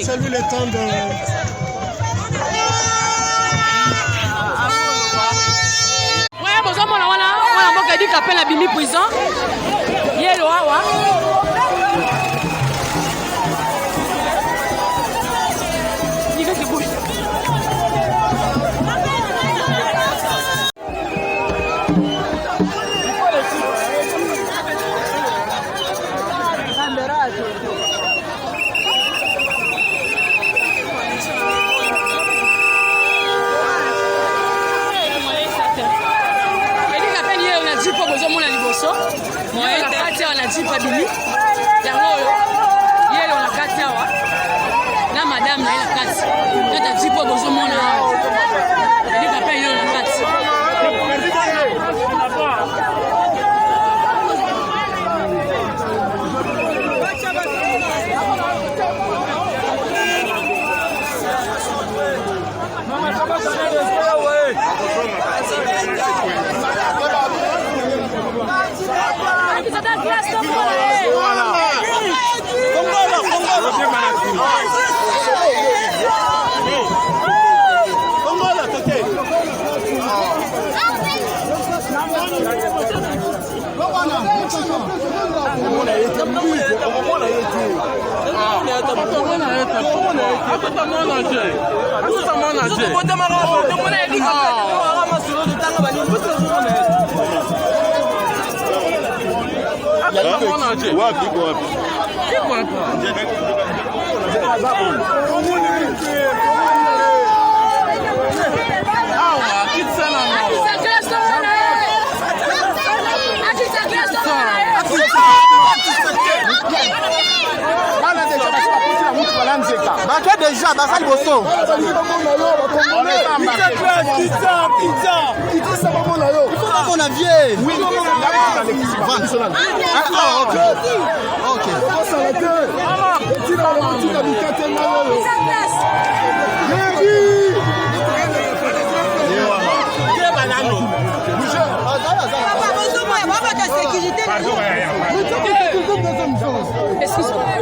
C'est lui le temps de... Ouais, bonjour, mon awana. On a dit qu'appelle la Bimi prison. Yelo, awa. Il fait que bouge. Madame, na ila kati. Nata jipo bozo mona. Eli ka pe yo na kati. Baquet déjà, Basal Bosso. On a vieux. Oui, Excuse-moi.